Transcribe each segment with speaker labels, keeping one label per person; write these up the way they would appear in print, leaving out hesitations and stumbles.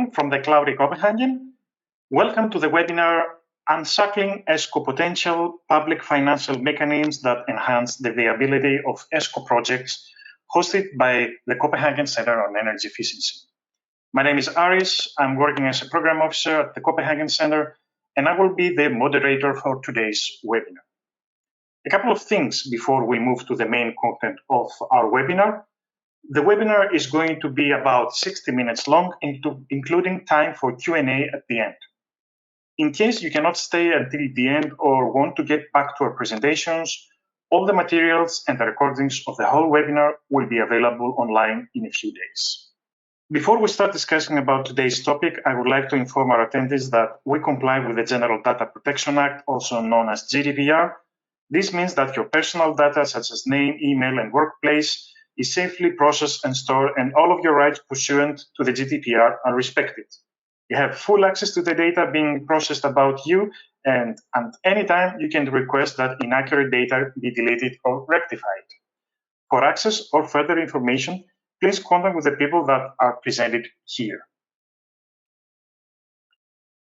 Speaker 1: morning from the cloudy Copenhagen. Welcome to the webinar Unshackling ESCO Potential Public Financial Mechanisms that Enhance the Viability of ESCO Projects, hosted by the Copenhagen Center on Energy Efficiency. My name is Aris. I'm working as a program officer at the Copenhagen Center, and I will be the moderator for today's webinar. A couple of things before we move to the main content of our webinar. The webinar is going to be about 60 minutes long, including time for Q&A at the end. In case you cannot stay until the end or want to get back to our presentations, all the materials and the recordings of the whole webinar will be available online in a few days. Before we start discussing about today's topic, I would like to inform our attendees that we comply with the General Data Protection Act, also known as GDPR. This means that your personal data, such as name, email, and workplace, is safely processed and stored, and all of your rights pursuant to the GDPR are respected. You have full access to the data being processed about you, and at any time you can request that inaccurate data be deleted or rectified. For access or further information, please contact with the people that are presented here.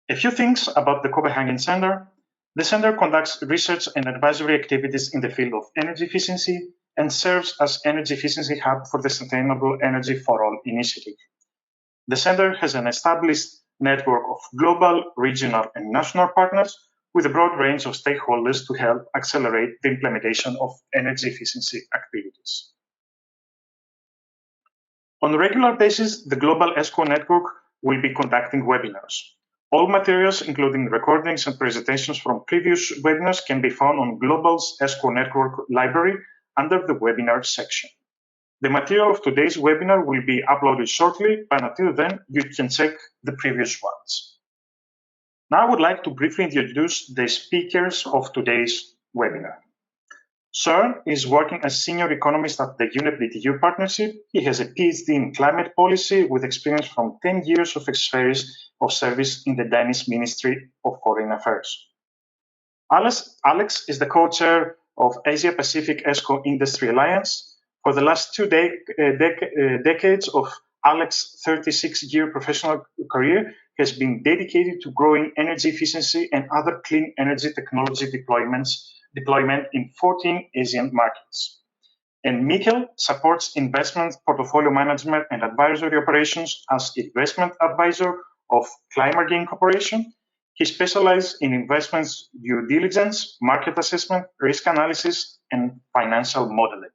Speaker 1: A few things about the Copenhagen Center. The Center conducts research and advisory activities in the field of energy efficiency and serves as Energy Efficiency Hub for the Sustainable Energy for All initiative. The Center has an established network of global, regional, and national partners with a broad range of stakeholders to help accelerate the implementation of energy efficiency activities. On a regular basis, the Global ESCO Network will be conducting webinars. All materials, including recordings and presentations from previous webinars, can be found on Global's ESCO Network library under the webinar section. The material of today's webinar will be uploaded shortly, but until then, you can check the previous ones. Now I would like to briefly introduce the speakers of today's webinar. Søren is working as senior economist at the UNEP-DTU partnership. He has a PhD in climate policy with experience from 10 years of experience of service in the Danish Ministry of Foreign Affairs. Alex is the co-chair of Asia Pacific ESCO Industry Alliance. For the last two decades of Alex's 36-year professional career has been dedicated to growing energy efficiency and other clean energy technology deployment in 14 Asian markets. And Mikkel supports investment portfolio management and advisory operations as investment advisor of Climate Gain Corporation. He specializes in investments due diligence, market assessment, risk analysis, and financial modeling.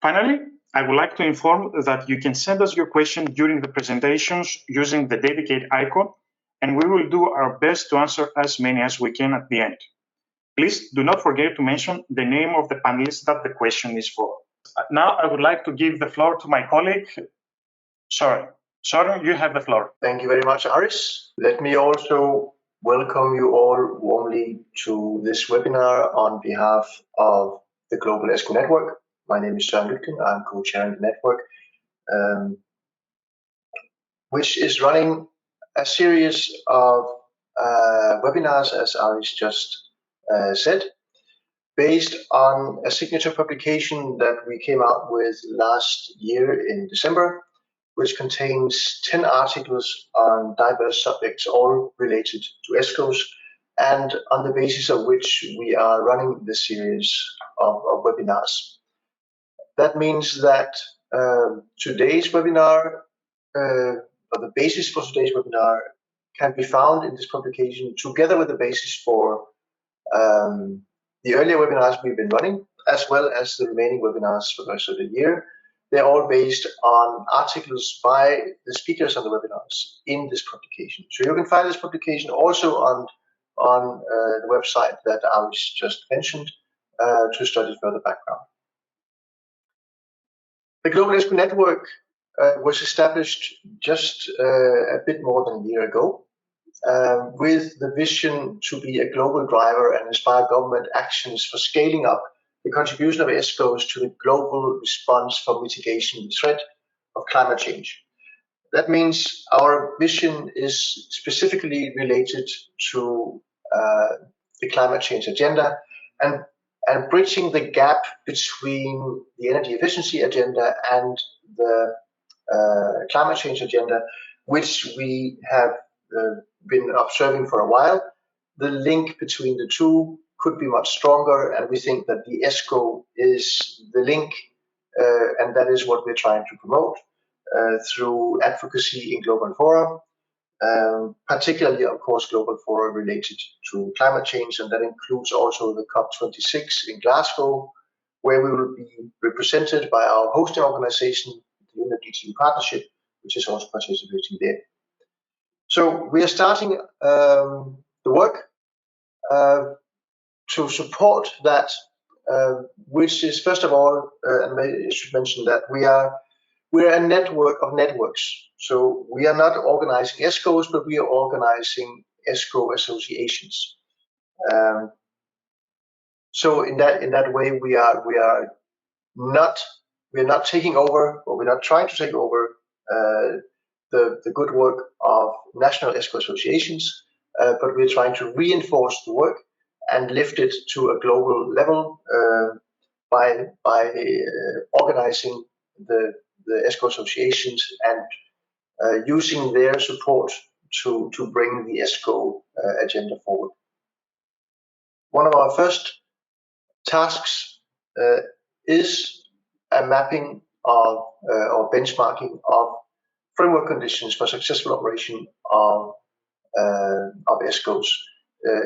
Speaker 1: Finally, I would like to inform that you can send us your questions during the presentations using the dedicated icon, and we will do our best to answer as many as we can at the end. Please do not forget to mention the name of the panelist that the question is for. Now, I would like to give the floor to my colleague, Søren. Søren, you have the floor.
Speaker 2: Thank you very much, Aris. Let me also welcome you all warmly to this webinar on behalf of the Global ESCO Network. My name is Søren Lytken. I'm co-chairing the network, which is running a series of webinars, as Aris just said, based on a signature publication that we came out with last year in December, which contains 10 articles on diverse subjects, all related to ESCOs, and on the basis of which we are running this series of webinars. That means that today's webinar, or the basis for today's webinar, can be found in this publication together with the basis for the earlier webinars we've been running, as well as the remaining webinars for the rest of the year. They're all based on articles by the speakers on the webinars in this publication. So you can find this publication also on the website that Aris just mentioned to study further background. The Global ESCO Network was established just a bit more than a year ago with the vision to be a global driver and inspire government actions for scaling up the contribution of ESCOs to the global response for mitigation the threat of climate change. That means our vision is specifically related to the climate change agenda and bridging the gap between the energy efficiency agenda and the climate change agenda, which we have been observing for a while. The link between the two could be much stronger, and we think that the ESCO is the link, and that is what we're trying to promote through advocacy in global fora, particularly, of course, global fora related to climate change, and that includes also the COP26 in Glasgow, where we will be represented by our hosting organization, the Viability Partnership, which is also participating there. So we are starting the work to support that, which is, first of all, and I should mention that we're a network of networks. So we are not organizing ESCOs, but we are organizing ESCO associations. So in that way, we're not taking over, or we're not trying to take over the good work of national ESCO associations, but we're trying to reinforce the work and lift it to a global level by organizing the ESCO associations and using their support to bring the ESCO agenda forward. One of our first tasks is a mapping of or benchmarking of framework conditions for successful operation of ESCOs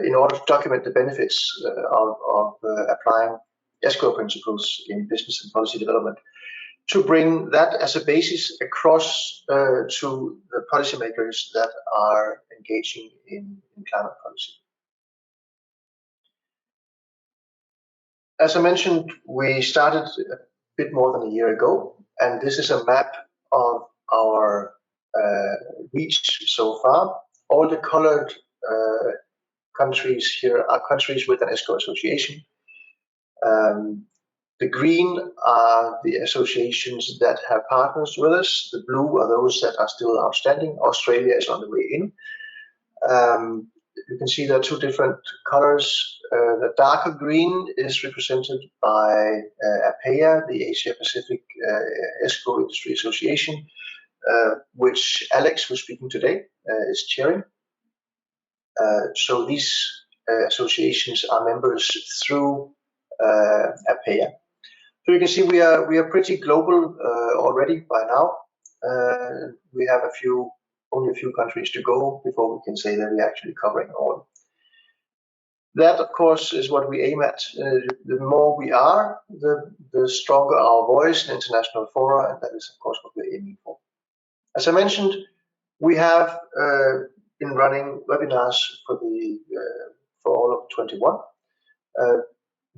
Speaker 2: in order to document the benefits of applying ESCO principles in business and policy development, to bring that as a basis across to the policymakers that are engaging in climate policy. As I mentioned, we started a bit more than a year ago, and this is a map of our reach so far. All the colored countries here are countries with an ESCO association. The green are the associations that have partners with us. The blue are those that are still outstanding. Australia is on the way in. You can see there are two different colors. The darker green is represented by APEA, the Asia Pacific ESCO Industry Association, which Alex, who's speaking today, is chairing. So these associations are members through APEA. So you can see we are pretty global already by now. We have only a few countries to go before we can say that we're actually covering all. That, of course, is what we aim at. The more we are, the stronger our voice in international fora, and that is, of course, what we're aiming for. As I mentioned, we have been running webinars for all of 21.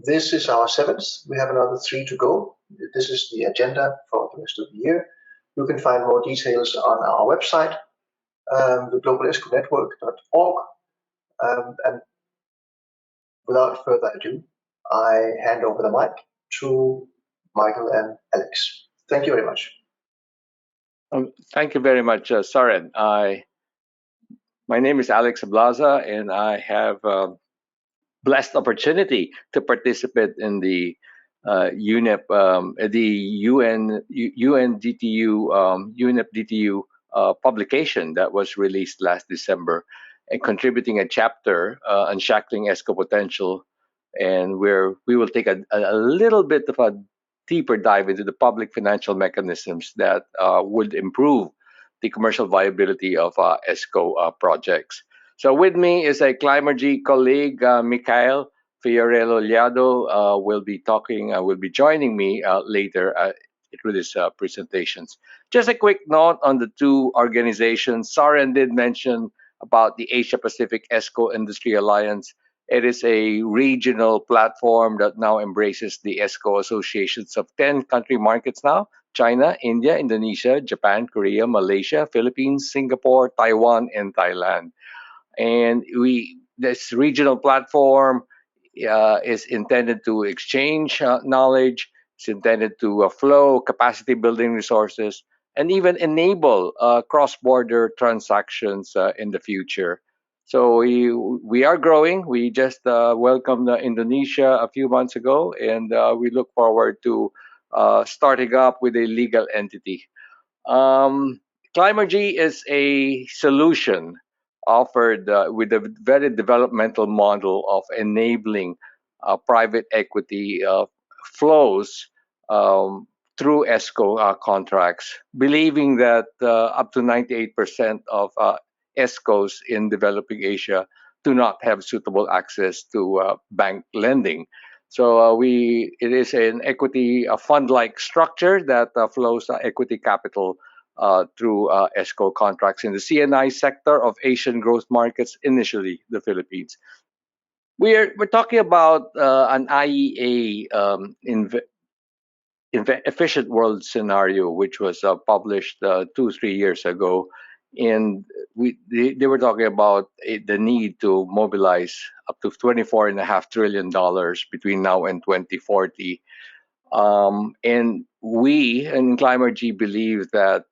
Speaker 2: This is our 7th. We have another 3 to go. This is the agenda for the rest of the year. You can find more details on our website, the globalesconetwork.org. And without further ado, I hand over the mic to Michael and Alex. Thank you very much.
Speaker 3: Thank you very much, Søren. My name is Alex Ablaza, and I have a blessed opportunity to participate in the UNEP, the UNEP DTU publication that was released last December, and contributing a chapter, Unshackling ESCO Potential, and where we will take a little bit of a deeper dive into the public financial mechanisms that would improve the commercial viability of ESCO projects. So with me is a Climergy colleague, Mikhail Fiorello-Liado, will be joining me later through these presentations. Just a quick note on the two organizations. Søren did mention about the Asia Pacific ESCO Industry Alliance. It is a regional platform that now embraces the ESCO associations of 10 country markets now: China, India, Indonesia, Japan, Korea, Malaysia, Philippines, Singapore, Taiwan, and Thailand. And this regional platform is intended to exchange knowledge. It's intended to flow capacity building resources, and even enable cross-border transactions in the future. So we are growing. We just welcomed Indonesia a few months ago, and we look forward to starting up with a legal entity. Climergy is a solution offered with a very developmental model of enabling private equity flows through ESCO contracts, believing that up to 98% of ESCOs in developing Asia do not have suitable access to bank lending. So it is an equity fund-like structure that flows equity capital through ESCO contracts in the CNI sector of Asian growth markets, initially the Philippines. We're talking about an IEA efficient world scenario, which was published 2-3 years ago, and they were talking about the need to mobilize up to $24.5 trillion between now and 2040. And we in Climergy believe that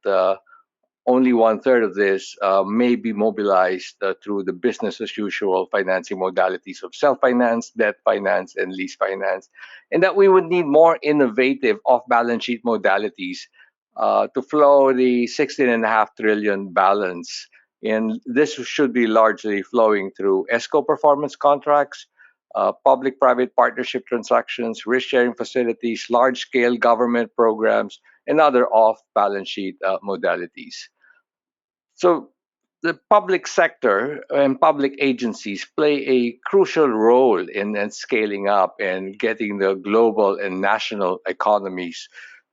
Speaker 3: only 1/3 of this may be mobilized through the business as usual financing modalities of self-finance, debt finance, and lease finance, and that we would need more innovative off-balance sheet modalities to flow the 16.5 trillion balance. And this should be largely flowing through ESCO performance contracts, public-private partnership transactions, risk-sharing facilities, large-scale government programs, and other off-balance sheet modalities. So the public sector and public agencies play a crucial role in scaling up and getting the global and national economies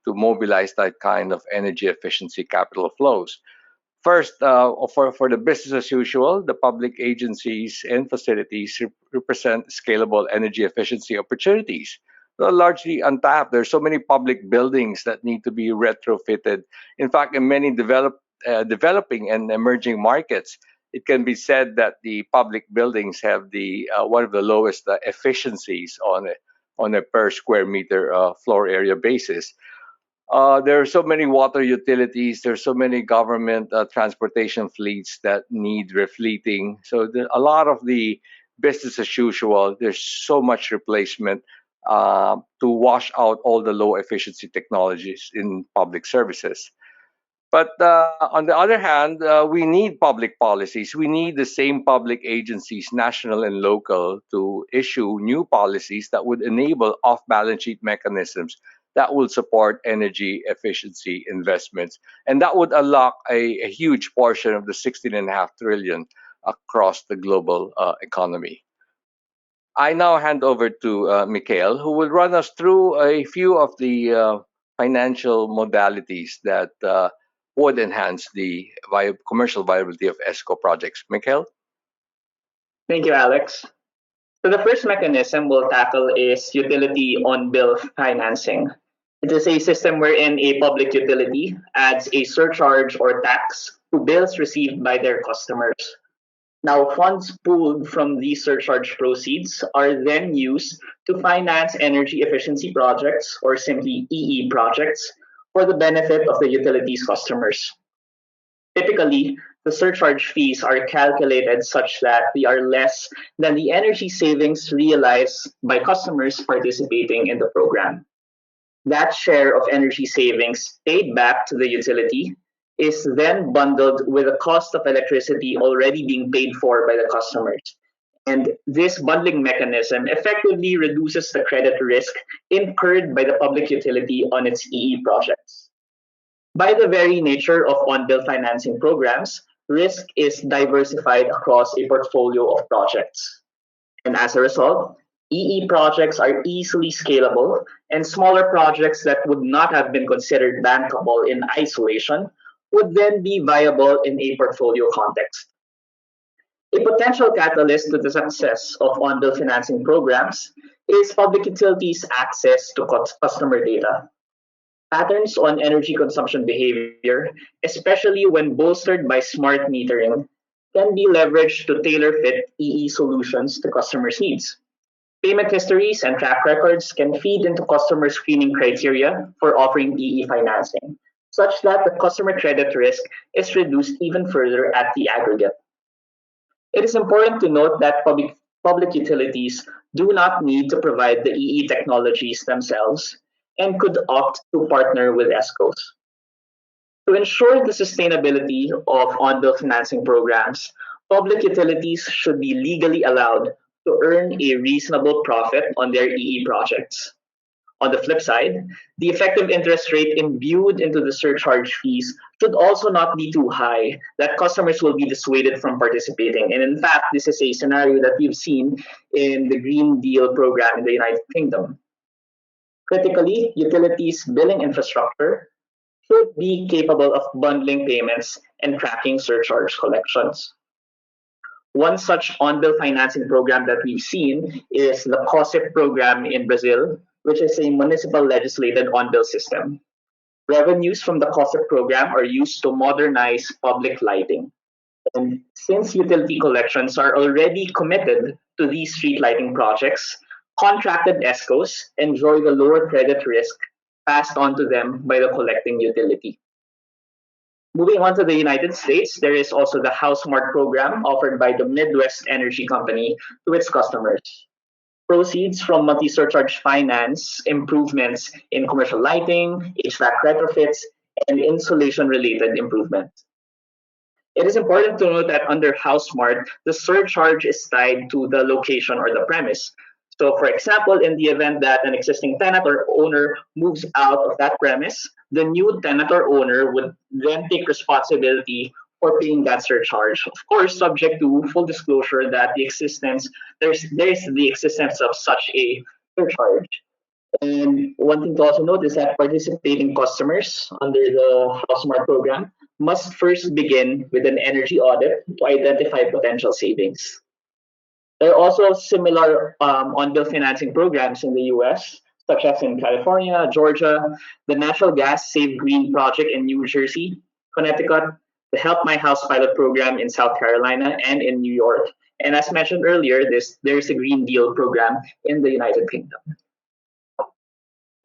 Speaker 3: to mobilize that kind of energy efficiency capital flows. First, for the business as usual, the public agencies and facilities represent scalable energy efficiency opportunities. They're largely untapped. There's so many public buildings that need to be retrofitted. In fact, in many developing and emerging markets, it can be said that the public buildings have the one of the lowest efficiencies on a per square meter floor area basis. There are so many water utilities. There's so many government transportation fleets that need refleeting. So a lot of the business as usual. There's so much replacement to wash out all the low efficiency technologies in public services. But on the other hand, we need public policies. We need the same public agencies, national and local, to issue new policies that would enable off balance sheet mechanisms that will support energy efficiency investments. And that would unlock a huge portion of the 16.5 trillion across the global economy. I now hand over to Mikhail, who will run us through a few of the financial modalities that would enhance the commercial viability of ESCO projects. Mikhail?
Speaker 4: Thank you, Alex. So the first mechanism we'll tackle is utility on-bill financing. It is a system wherein a public utility adds a surcharge or tax to bills received by their customers. Now, funds pooled from these surcharge proceeds are then used to finance energy efficiency projects, or simply EE projects, for the benefit of the utility's customers. Typically, the surcharge fees are calculated such that they are less than the energy savings realized by customers participating in the program. That share of energy savings paid back to the utility is then bundled with the cost of electricity already being paid for by the customers. And this bundling mechanism effectively reduces the credit risk incurred by the public utility on its EE projects. By the very nature of on-bill financing programs, risk is diversified across a portfolio of projects. And as a result, EE projects are easily scalable, and smaller projects that would not have been considered bankable in isolation would then be viable in a portfolio context. A potential catalyst to the success of on-bill financing programs is public utilities' access to customer data. Patterns on energy consumption behavior, especially when bolstered by smart metering, can be leveraged to tailor-fit EE solutions to customers' needs. Payment histories and track records can feed into customer screening criteria for offering EE financing, such that the customer credit risk is reduced even further at the aggregate. It is important to note that public utilities do not need to provide the EE technologies themselves and could opt to partner with ESCOs. To ensure the sustainability of on-bill financing programs, public utilities should be legally allowed to earn a reasonable profit on their EE projects. On the flip side, the effective interest rate imbued into the surcharge fees should also not be too high that customers will be dissuaded from participating. And in fact, this is a scenario that we've seen in the Green Deal program in the United Kingdom. Critically, utilities billing infrastructure should be capable of bundling payments and tracking surcharge collections. One such on-bill financing program that we've seen is the COSIP program in Brazil, which is a municipal legislated on-bill system. Revenues from the COSIP program are used to modernize public lighting. And since utility collections are already committed to these street lighting projects, contracted ESCOs enjoy the lower credit risk passed on to them by the collecting utility. Moving on to the United States, there is also the HouseMart program offered by the Midwest Energy Company to its customers. Proceeds from multi-surcharge finance improvements in commercial lighting, HVAC retrofits, and insulation-related improvements. It is important to note that under HouseMart, the surcharge is tied to the location or the premise. So, for example, in the event that an existing tenant or owner moves out of that premise, the new tenant or owner would then take responsibility for paying that surcharge. Of course, subject to full disclosure that there's the existence of such a surcharge. And one thing to also note is that participating customers under the HouseMart program must first begin with an energy audit to identify potential savings. There are also similar on-bill financing programs in the US, such as in California, Georgia, the Natural Gas Save Green project in New Jersey, Connecticut, the Help My House pilot program in South Carolina and in New York. And as mentioned earlier, there's a Green Deal program in the United Kingdom.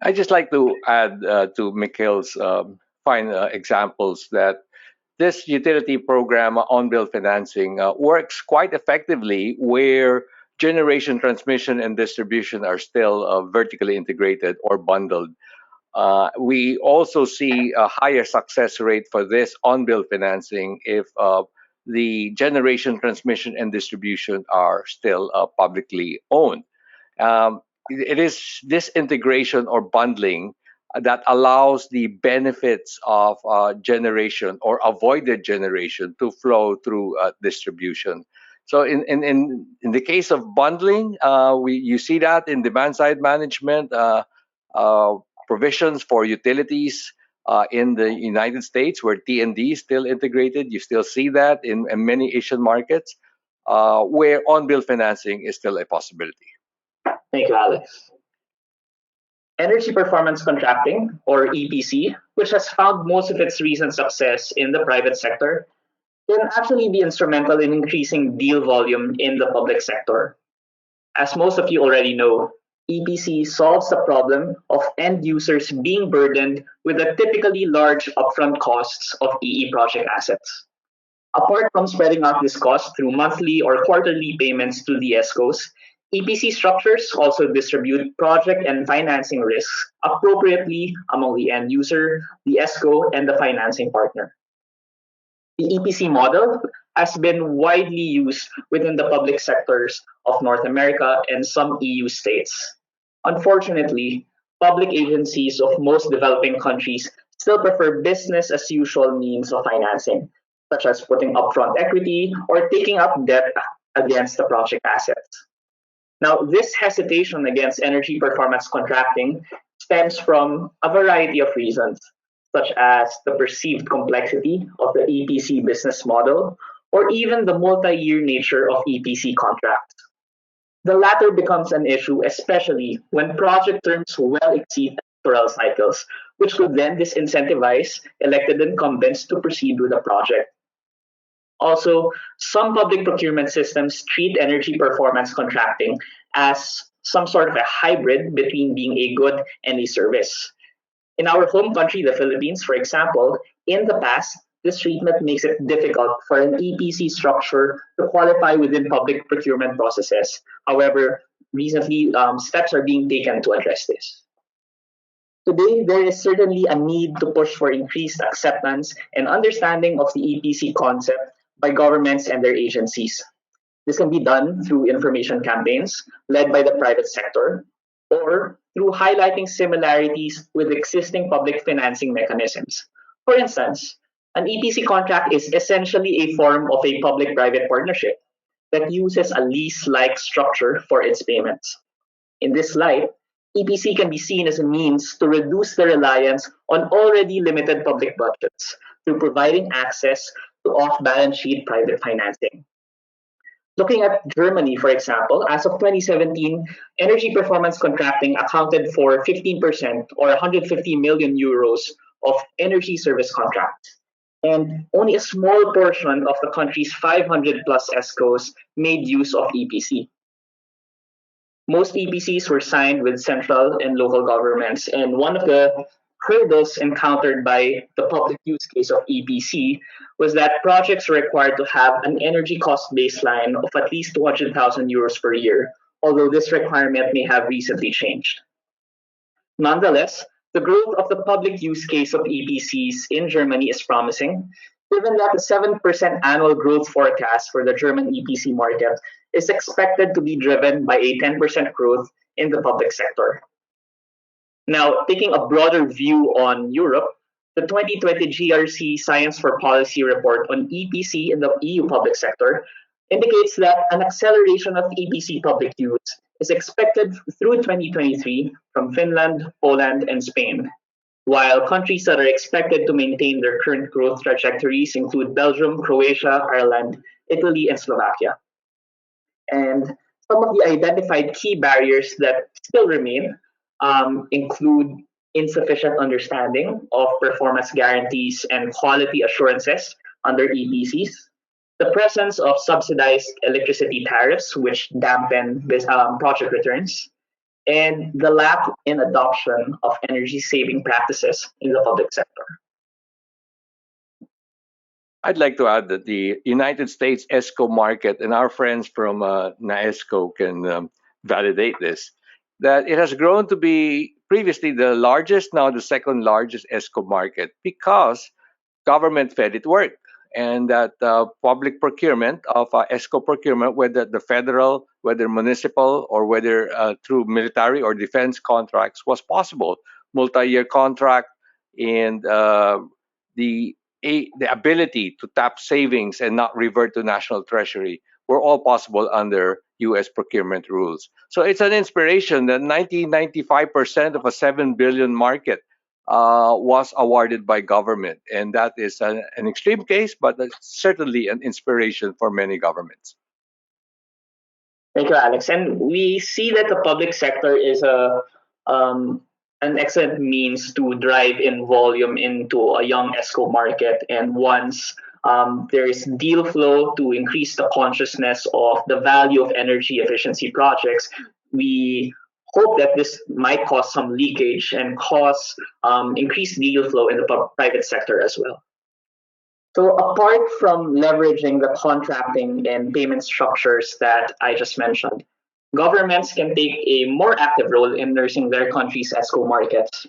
Speaker 3: I'd just like to add to Mikhail's fine examples that this utility program on-bill financing works quite effectively where generation, transmission, and distribution are still vertically integrated or bundled. We also see a higher success rate for this on-bill financing if the generation, transmission, and distribution are still publicly owned. It is this integration or bundling that allows the benefits of generation or avoided generation to flow through distribution. So in the case of bundling, you see that in demand side management provisions for utilities in the United States where T&D is still integrated. You still see that in many Asian markets where on-bill financing is still a possibility.
Speaker 4: Thank you, Alex. Energy performance contracting, or EPC, which has found most of its recent success in the private sector, can actually be instrumental in increasing deal volume in the public sector. As most of you already know, EPC solves the problem of end users being burdened with the typically large upfront costs of EE project assets. Apart from spreading out this cost through monthly or quarterly payments to the ESCOs, EPC structures also distribute project and financing risks appropriately among the end user, the ESCO, and the financing partner. The EPC model has been widely used within the public sectors of North America and some EU states. Unfortunately, public agencies of most developing countries still prefer business as usual means of financing, such as putting upfront equity or taking up debt against the project assets. Now, this hesitation against energy performance contracting stems from a variety of reasons, such as the perceived complexity of the EPC business model, or even the multi-year nature of EPC contracts. The latter becomes an issue, especially when project terms well exceed electoral cycles, which could then disincentivize elected incumbents to proceed with the project. Also, some public procurement systems treat energy performance contracting as some sort of a hybrid between being a good and a service. In our home country, the Philippines, for example, in the past, this treatment makes it difficult for an EPC structure to qualify within public procurement processes. However, recently, steps are being taken to address this. Today, there is certainly a need to push for increased acceptance and understanding of the EPC concept by governments and their agencies. This can be done through information campaigns led by the private sector or through highlighting similarities with existing public financing mechanisms. For instance, an EPC contract is essentially a form of a public-private partnership that uses a lease-like structure for its payments. In this light, EPC can be seen as a means to reduce the reliance on already limited public budgets through providing access to off-balance sheet private financing. Looking at Germany, for example, as of 2017, energy performance contracting accounted for 15% or 150 million euros of energy service contracts. And only a small portion of the country's 500 plus ESCOs made use of EPC. Most EPCs were signed with central and local governments, and one of the hurdles encountered by the public use case of EPC was that projects were required to have an energy cost baseline of at least 200,000 euros per year, although this requirement may have recently changed. Nonetheless, the growth of the public use case of EPCs in Germany is promising, given that the 7% annual growth forecast for the German EPC market is expected to be driven by a 10% growth in the public sector. Now, taking a broader view on Europe, the 2020 GRC Science for Policy report on EPC in the EU public sector indicates that an acceleration of EPC public use is expected through 2023 from Finland, Poland, and Spain, while countries that are expected to maintain their current growth trajectories include Belgium, Croatia, Ireland, Italy, and Slovakia. And some of the identified key barriers that still remain include insufficient understanding of performance guarantees and quality assurances under EPCs, the presence of subsidized electricity tariffs, which dampen project returns, and the lack in adoption of energy-saving practices in the public sector.
Speaker 3: I'd like to add that the United States ESCO market, and our friends from NAESCO can validate this, that it has grown to be previously the largest, now the second largest ESCO market because government fed it work. And that public procurement of ESCO procurement, whether the federal, whether municipal, or whether through military or defense contracts, was possible. Multi-year contract and the ability to tap savings and not revert to national treasury were all possible under U.S. procurement rules. So it's an inspiration that 95% of a 7 billion market was awarded by government. And that is an extreme case, but certainly an inspiration for many governments.
Speaker 4: Thank you, Alex. And we see that the public sector is an excellent means to drive in volume into a young ESCO market. And once there is deal flow to increase the consciousness of the value of energy efficiency projects, we hope that this might cause some leakage and cause increased deal flow in the private sector as well. So apart from leveraging the contracting and payment structures that I just mentioned, governments can take a more active role in nursing their country's ESCO markets.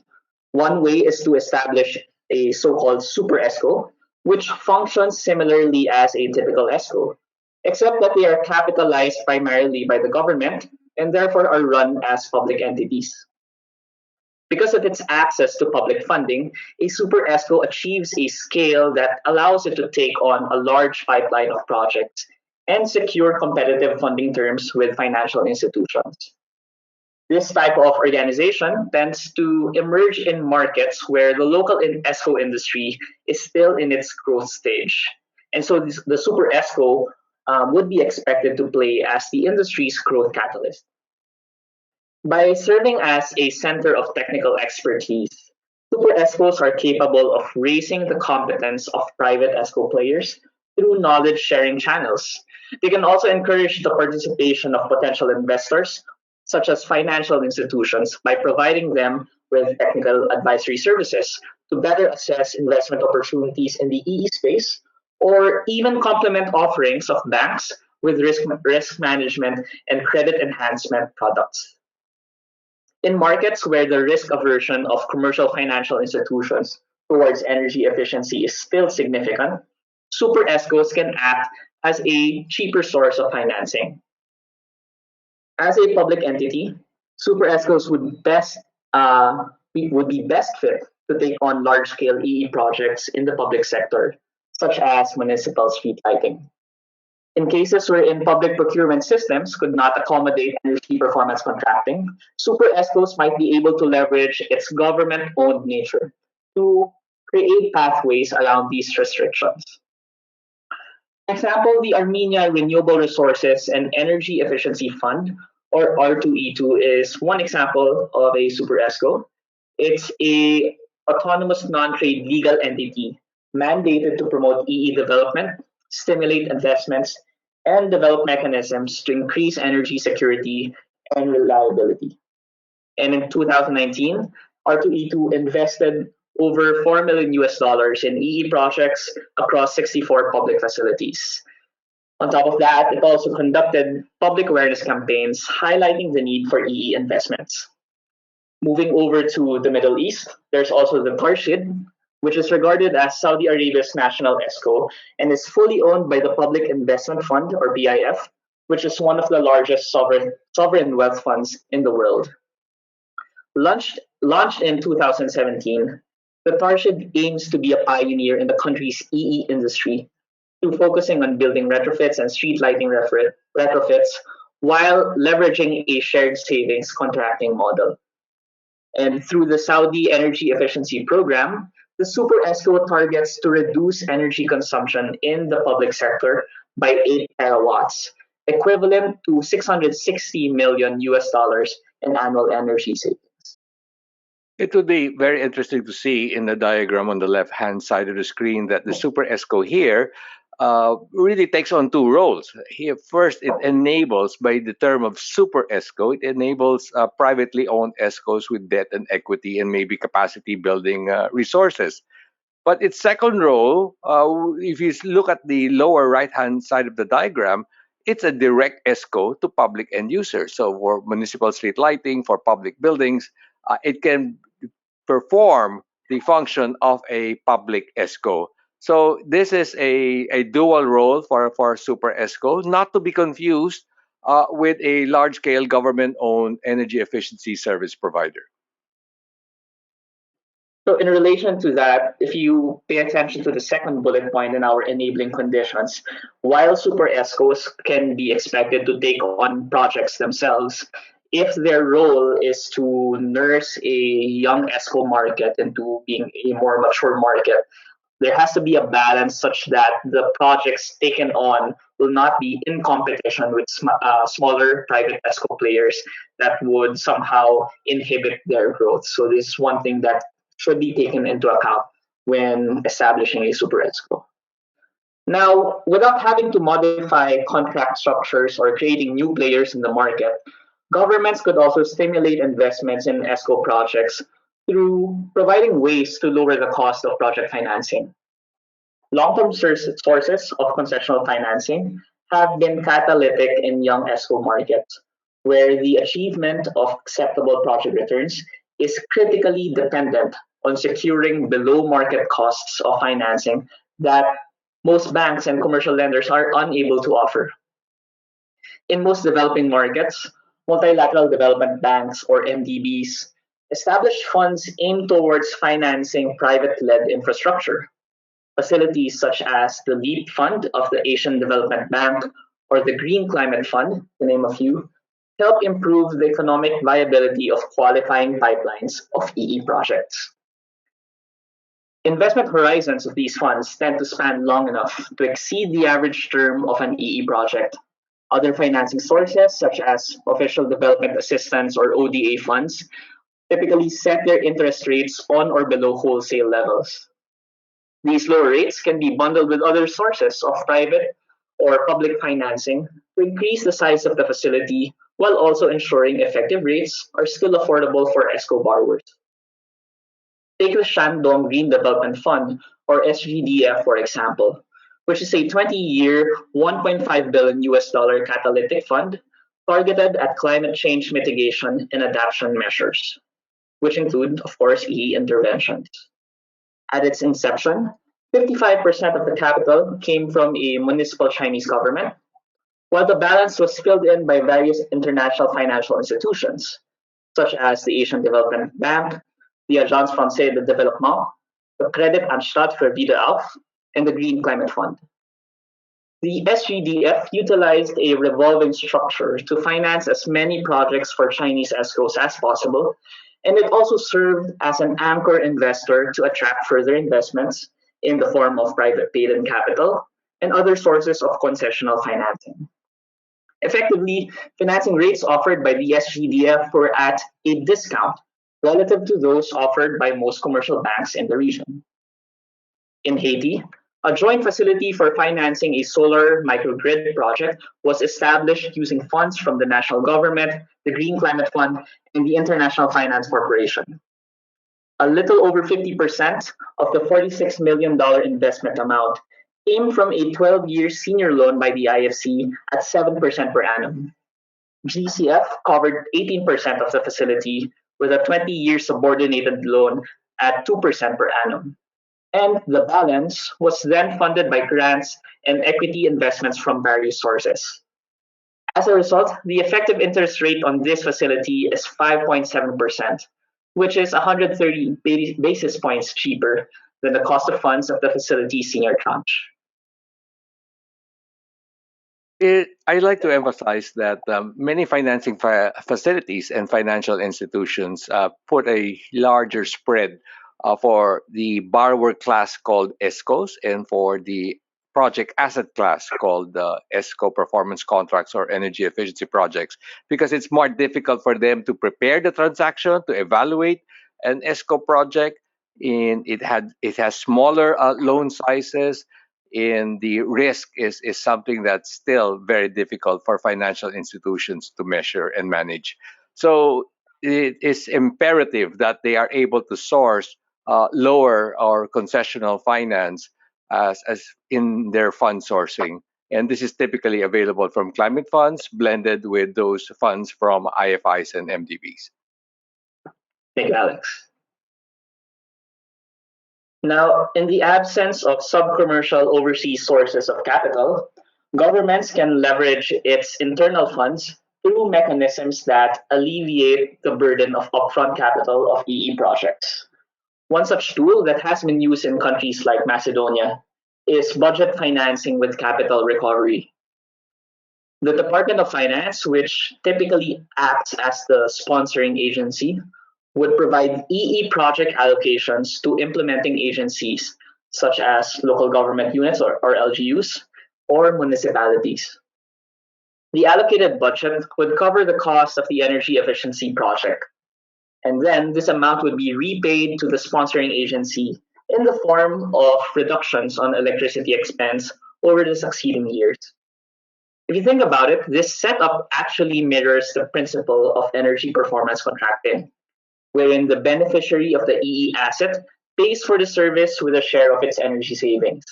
Speaker 4: One way is to establish a so-called Super ESCO, which functions similarly as a typical ESCO, except that they are capitalized primarily by the government and therefore are run as public entities. Because of its access to public funding, a Super ESCO achieves a scale that allows it to take on a large pipeline of projects and secure competitive funding terms with financial institutions. This type of organization tends to emerge in markets where the local ESCO industry is still in its growth stage. And so the Super ESCO would be expected to play as the industry's growth catalyst. By serving as a center of technical expertise, Super ESCOs are capable of raising the competence of private ESCO players through knowledge sharing channels. They can also encourage the participation of potential investors, such as financial institutions, by providing them with technical advisory services to better assess investment opportunities in the EE space, or even complement offerings of banks with risk management and credit enhancement products. In markets where the risk aversion of commercial financial institutions towards energy efficiency is still significant, super ESCOs can act as a cheaper source of financing. As a public entity, super ESCOs would be best fit to take on large-scale EE projects in the public sector, such as municipal street lighting. In cases wherein public procurement systems could not accommodate energy performance contracting, super ESCOs might be able to leverage its government-owned nature to create pathways around these restrictions. For example, the Armenia Renewable Resources and Energy Efficiency Fund, or R2E2, is one example of a super ESCO. It's a autonomous non-trade legal entity mandated to promote EE development, stimulate investments, and develop mechanisms to increase energy security and reliability. And in 2019, R2E2 invested over $4 million in EE projects across 64 public facilities. On top of that, it also conducted public awareness campaigns highlighting the need for EE investments. Moving over to the Middle East, there's also the Tarshid, which is regarded as Saudi Arabia's national ESCO and is fully owned by the Public Investment Fund, or PIF, which is one of the largest sovereign wealth funds in the world. Launched in 2017, the Tarshid aims to be a pioneer in the country's EE industry through focusing on building retrofits and street lighting retrofits while leveraging a shared savings contracting model. And through the Saudi Energy Efficiency Program, the Super ESCO targets to reduce energy consumption in the public sector by 8 terawatts, equivalent to $660 million in annual energy savings.
Speaker 3: It would be very interesting to see in the diagram on the left-hand side of the screen that the Super ESCO here really takes on two roles. Here, first, it enables, by the term of Super ESCO, it enables privately owned ESCOs with debt and equity and maybe capacity building resources. But its second role, if you look at the lower right-hand side of the diagram, it's a direct ESCO to public end users. So for municipal street lighting, for public buildings, it can perform the function of a public ESCO. So this is a dual role for Super ESCO, not to be confused with a large-scale government-owned energy efficiency service provider.
Speaker 4: So in relation to that, if you pay attention to the second bullet point in our enabling conditions, while Super ESCOs can be expected to take on projects themselves, if their role is to nurse a young ESCO market into being a more mature market, there has to be a balance such that the projects taken on will not be in competition with smaller private ESCO players that would somehow inhibit their growth. So this is one thing that should be taken into account when establishing a Super ESCO. Now, without having to modify contract structures or creating new players in the market, governments could also stimulate investments in ESCO projects through providing ways to lower the cost of project financing. Long-term sources of concessional financing have been catalytic in young ESCO markets, where the achievement of acceptable project returns is critically dependent on securing below-market costs of financing that most banks and commercial lenders are unable to offer. In most developing markets, multilateral development banks, or MDBs, established funds aim towards financing private-led infrastructure. Facilities such as the LEAP Fund of the Asian Development Bank or the Green Climate Fund, to name a few, help improve the economic viability of qualifying pipelines of EE projects. Investment horizons of these funds tend to span long enough to exceed the average term of an EE project. Other financing sources, such as Official Development Assistance or ODA funds, typically set their interest rates on or below wholesale levels. These lower rates can be bundled with other sources of private or public financing to increase the size of the facility while also ensuring effective rates are still affordable for ESCO borrowers. Take the Shandong Green Development Fund, or SGDF, for example, which is a 20-year, $1.5 billion catalytic fund targeted at climate change mitigation and adaptation measures, which include, of course, EE interventions. At its inception, 55% of the capital came from a municipal Chinese government, while the balance was filled in by various international financial institutions, such as the Asian Development Bank, the Agence Française de Développement, the Credit Anstalt für Wiederauf, and the Green Climate Fund. The SGDF utilized a revolving structure to finance as many projects for Chinese ESCOs as possible, and it also served as an anchor investor to attract further investments in the form of private paid-in capital and other sources of concessional financing. Effectively, financing rates offered by the SGDF were at a discount relative to those offered by most commercial banks in the region. In Haiti, a joint facility for financing a solar microgrid project was established using funds from the national government, the Green Climate Fund, and the International Finance Corporation. A little over 50% of the $46 million investment amount came from a 12-year senior loan by the IFC at 7% per annum. GCF covered 18% of the facility with a 20-year subordinated loan at 2% per annum. And the balance was then funded by grants and equity investments from various sources. As a result, the effective interest rate on this facility is 5.7%, which is 130 basis points cheaper than the cost of funds of the facility's senior tranche.
Speaker 3: I'd like to emphasize that many financing facilities and financial institutions put a larger spread for the borrower class called ESCOs and for the project asset class called ESCO performance contracts or energy efficiency projects, because it's more difficult for them to prepare the transaction, to evaluate an ESCO project. It has smaller loan sizes, and the risk is something that's still very difficult for financial institutions to measure and manage. So it is imperative that they are able to source lower or concessional finance as in their fund sourcing. And this is typically available from climate funds blended with those funds from IFIs and MDBs.
Speaker 4: Thank you, Alex. Now, in the absence of sub-commercial overseas sources of capital, governments can leverage its internal funds through mechanisms that alleviate the burden of upfront capital of EE projects. One such tool that has been used in countries like Macedonia is budget financing with capital recovery. The Department of Finance, which typically acts as the sponsoring agency, would provide EE project allocations to implementing agencies such as local government units or LGUs or municipalities. The allocated budget would cover the cost of the energy efficiency project, and then this amount would be repaid to the sponsoring agency in the form of reductions on electricity expense over the succeeding years. If you think about it, this setup actually mirrors the principle of energy performance contracting, wherein the beneficiary of the EE asset pays for the service with a share of its energy savings.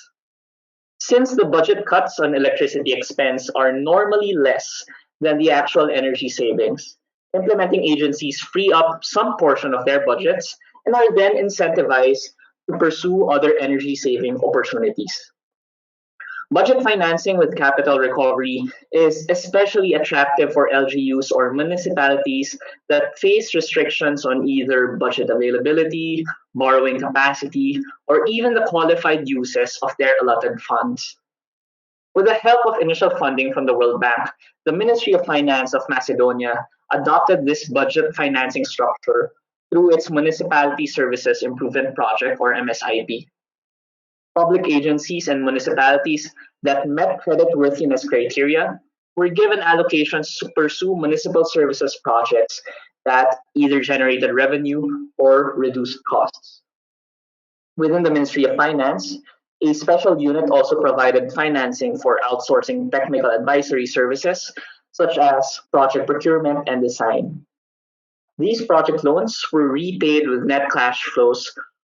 Speaker 4: Since the budget cuts on electricity expense are normally less than the actual energy savings, implementing agencies free up some portion of their budgets and are then incentivized to pursue other energy-saving opportunities. Budget financing with capital recovery is especially attractive for LGUs or municipalities that face restrictions on either budget availability, borrowing capacity, or even the qualified uses of their allotted funds. With the help of initial funding from the World Bank, the Ministry of Finance of Macedonia adopted this budget financing structure through its Municipality Services Improvement Project, or MSIP. Public agencies and municipalities that met creditworthiness criteria were given allocations to pursue municipal services projects that either generated revenue or reduced costs. Within the Ministry of Finance, a special unit also provided financing for outsourcing technical advisory services, such as project procurement and design. These project loans were repaid with net cash flows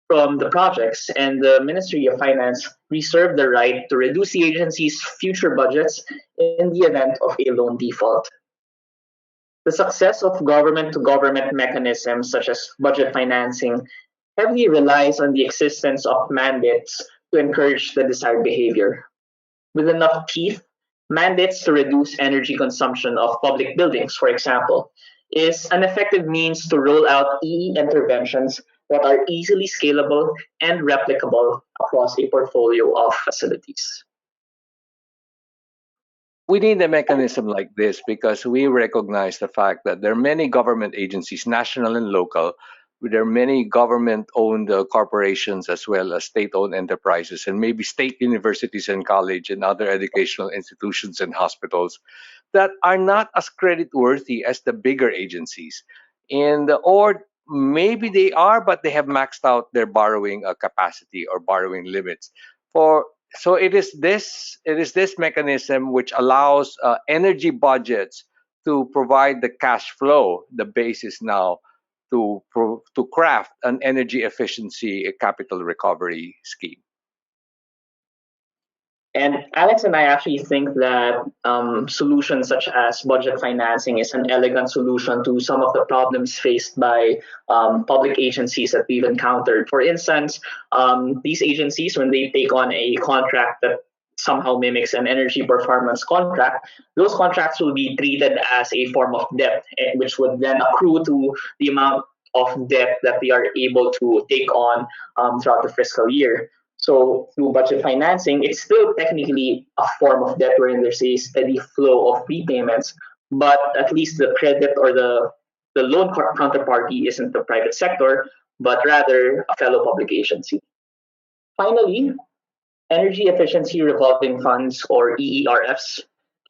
Speaker 4: from the projects, and the Ministry of Finance reserved the right to reduce the agency's future budgets in the event of a loan default. The success of government-to-government mechanisms such as budget financing heavily relies on the existence of mandates to encourage the desired behavior. With enough teeth, mandates to reduce energy consumption of public buildings, for example, is an effective means to roll out EE interventions that are easily scalable and replicable across a portfolio of facilities.
Speaker 3: We need a mechanism like this because we recognize the fact that there are many government agencies, national and local. There are many government owned corporations as well as state owned enterprises, and maybe state universities and college and other educational institutions and hospitals that are not as credit worthy as the bigger agencies. And or maybe they are, but they have maxed out their borrowing capacity or borrowing limits. For so it is this mechanism which allows energy budgets to provide the cash flow, the basis now to craft an energy efficiency capital recovery scheme.
Speaker 4: And Alex and I actually think that solutions such as budget financing is an elegant solution to some of the problems faced by public agencies that we've encountered. For instance, these agencies, when they take on a contract that somehow mimics an energy performance contract, those contracts will be treated as a form of debt, which would then accrue to the amount of debt that they are able to take on throughout the fiscal year. So through budget financing, it's still technically a form of debt wherein there's a steady flow of repayments, but at least the credit or the loan counterparty isn't the private sector, but rather a fellow public agency. Finally, energy efficiency revolving funds or EERFs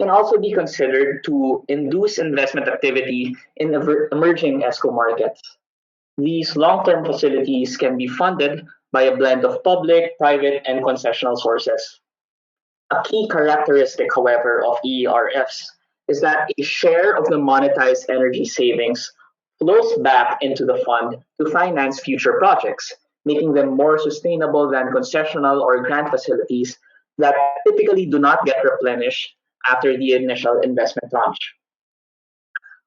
Speaker 4: can also be considered to induce investment activity in emerging ESCO markets. These long-term facilities can be funded by a blend of public, private, and concessional sources. A key characteristic, however, of EERFs is that a share of the monetized energy savings flows back into the fund to finance future projects, making them more sustainable than concessional or grant facilities that typically do not get replenished after the initial investment launch.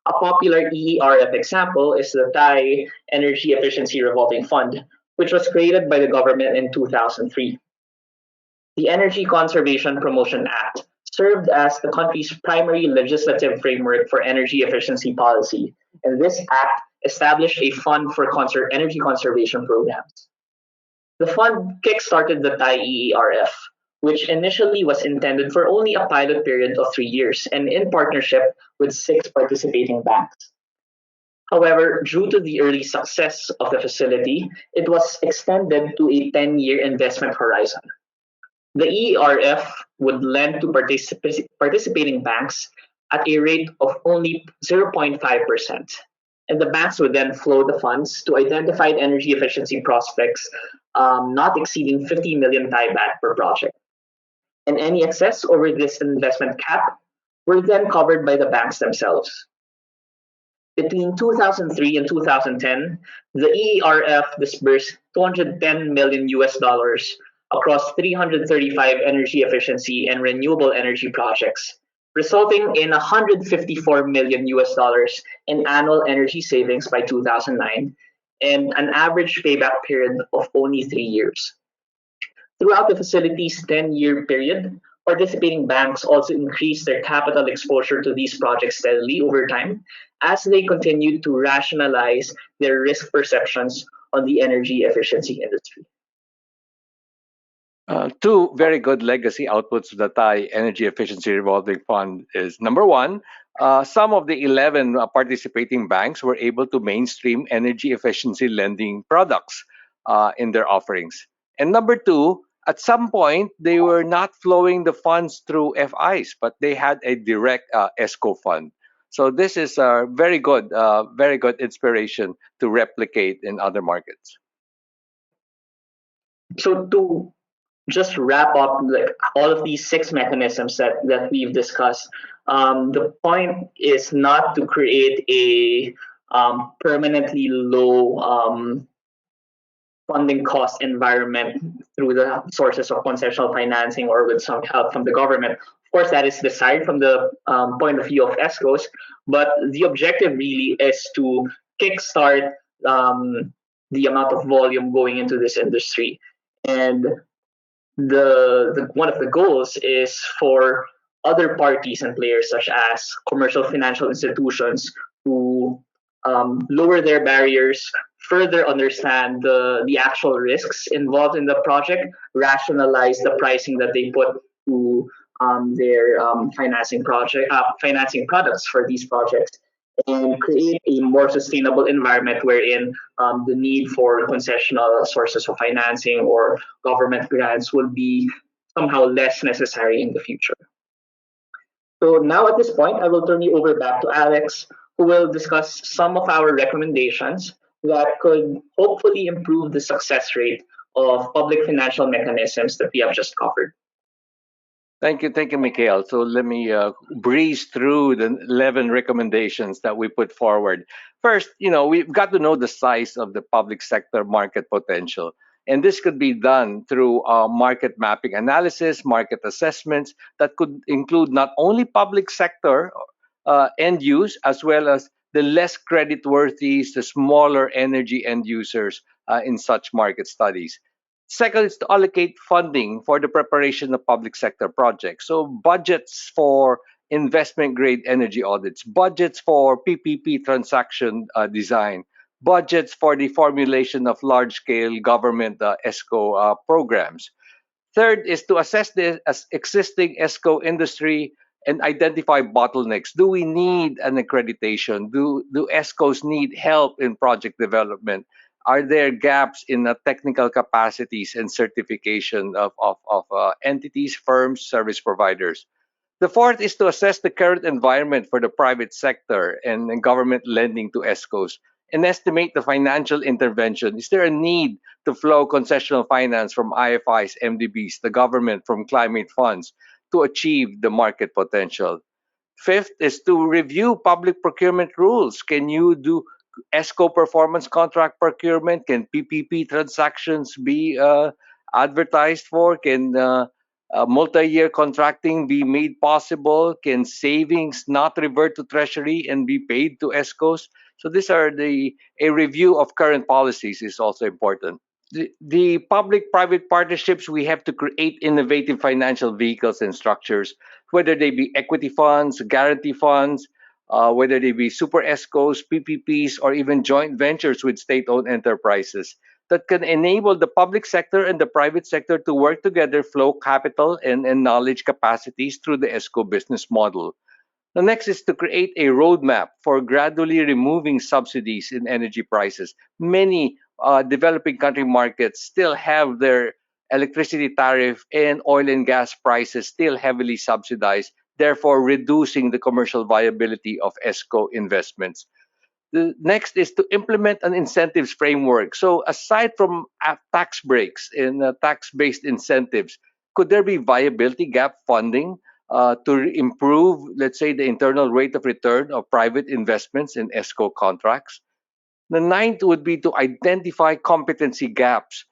Speaker 4: A popular EERF example is the Thai Energy Efficiency Revolving Fund, which was created by the government in 2003. The Energy Conservation Promotion Act served as the country's primary legislative framework for energy efficiency policy, and this act established a fund for energy conservation programs. The fund kickstarted the Thai EERF, which initially was intended for only a pilot period of 3 years and in partnership with 6 participating banks. However, due to the early success of the facility, it was extended to a 10-year investment horizon. The EERF would lend to participating banks at a rate of only 0.5%, and the banks would then flow the funds to identified energy efficiency prospects not exceeding 50 million Thai baht per project. And any excess over this investment cap were then covered by the banks themselves. Between 2003 and 2010, the EERF disbursed 210 million US dollars across 335 energy efficiency and renewable energy projects, resulting in 154 million US dollars in annual energy savings by 2009 and an average payback period of only 3 years. Throughout the facility's 10-year period, participating banks also increased their capital exposure to these projects steadily over time as they continued to rationalize their risk perceptions on the energy efficiency industry.
Speaker 3: Two very good legacy outputs of the Thai Energy Efficiency Revolving Fund is number one, some of the 11 participating banks were able to mainstream energy efficiency lending products in their offerings. And number two, at some point, they were not flowing the funds through FIs, but they had a direct ESCO fund. So this is a very good inspiration to replicate in other markets.
Speaker 4: So to just wrap up like all of these 6 mechanisms that we've discussed, the point is not to create a permanently low funding cost environment through the sources of concessional financing or with some help from the government. Of course, that is desired from the point of view of ESCOs, but the objective really is to kickstart the amount of volume going into this industry. And the one of the goals is for other parties and players such as commercial financial institutions to lower their barriers, further understand the actual risks involved in the project, rationalize the pricing that they put to their financing products for these projects, and create a more sustainable environment wherein the need for concessional sources of financing or government grants will be somehow less necessary in the future. So now at this point, I will turn you over back to Alex, who will discuss some of our recommendations that could hopefully improve the success rate of public financial mechanisms that we have just covered.
Speaker 3: Thank you, Mikhail. So let me breeze through the 11 recommendations that we put forward. First, we've got to know the size of the public sector market potential. And this could be done through market mapping analysis, market assessments that could include not only public sector end use, as well as the less credit-worthy, the smaller energy end users in such market studies. Second is to allocate funding for the preparation of public sector projects. So budgets for investment grade energy audits, budgets for PPP transaction design, budgets for the formulation of large scale government ESCO programs. Third is to assess the existing ESCO industry and identify bottlenecks. Do we need an accreditation? Do ESCOs need help in project development? Are there gaps in the technical capacities and certification of entities, firms, service providers? The fourth is to assess the current environment for the private sector and government lending to ESCOs and estimate the financial intervention. Is there a need to flow concessional finance from IFIs, MDBs, the government from climate funds to achieve the market potential? Fifth is to review public procurement rules. Can you do ESCO performance contract procurement? Can PPP transactions be advertised for? Can multi-year contracting be made possible? Can savings not revert to Treasury and be paid to ESCOs? So these are a review of current policies is also important. The public-private partnerships, we have to create innovative financial vehicles and structures, whether they be equity funds, guarantee funds, whether they be Super ESCOs, PPPs, or even joint ventures with state-owned enterprises that can enable the public sector and the private sector to work together, flow capital and knowledge capacities through the ESCO business model. The next is to create a roadmap for gradually removing subsidies in energy prices. Many developing country markets still have their electricity tariff and oil and gas prices still heavily subsidized, therefore reducing the commercial viability of ESCO investments. The next is to implement an incentives framework. So aside from tax breaks and tax-based incentives, could there be viability gap funding to improve, let's say, the internal rate of return of private investments in ESCO contracts? The ninth would be to identify competency gaps.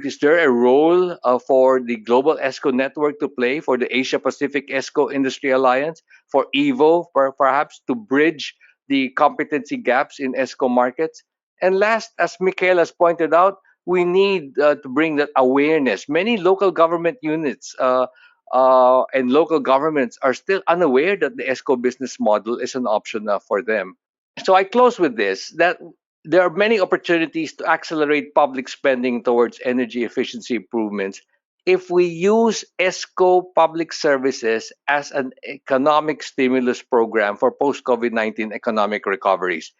Speaker 3: Is there a role for the global ESCO network to play, for the Asia Pacific ESCO Industry Alliance, for EVO, perhaps to bridge the competency gaps in ESCO markets? And last, as Mikhail has pointed out, we need to bring that awareness. Many local government units and local governments are still unaware that the ESCO business model is an option for them. So I close with this, that there are many opportunities to accelerate public spending towards energy efficiency improvements if we use ESCO public services as an economic stimulus program for post-COVID-19 economic recoveries,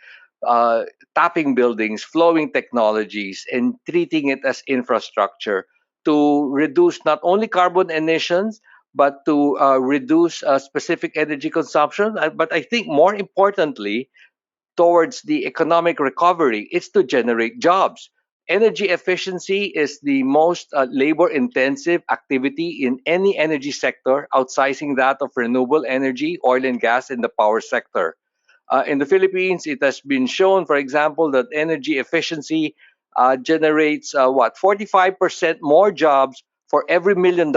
Speaker 3: tapping buildings, flowing technologies, and treating it as infrastructure to reduce not only carbon emissions, but to reduce specific energy consumption. But I think more importantly, towards the economic recovery, it's to generate jobs. Energy efficiency is the most labor intensive activity in any energy sector, outsizing that of renewable energy, oil and gas, and the power sector. In the Philippines, it has been shown, for example, that energy efficiency generates 45% more jobs for every $1 million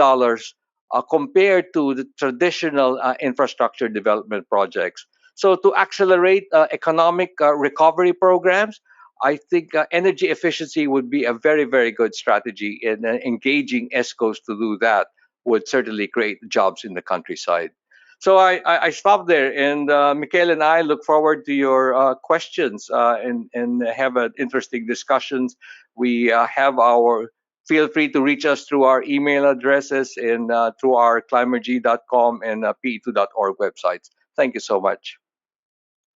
Speaker 3: compared to the traditional infrastructure development projects. So to accelerate economic recovery programs, I think energy efficiency would be a very, very good strategy, and engaging ESCOs to do that would certainly create jobs in the countryside. So I stop there, and Mikhail and I look forward to your questions and have an interesting discussions. We have our feel free to reach us through our email addresses and through our climergy.com and pe2.org websites. Thank you so much.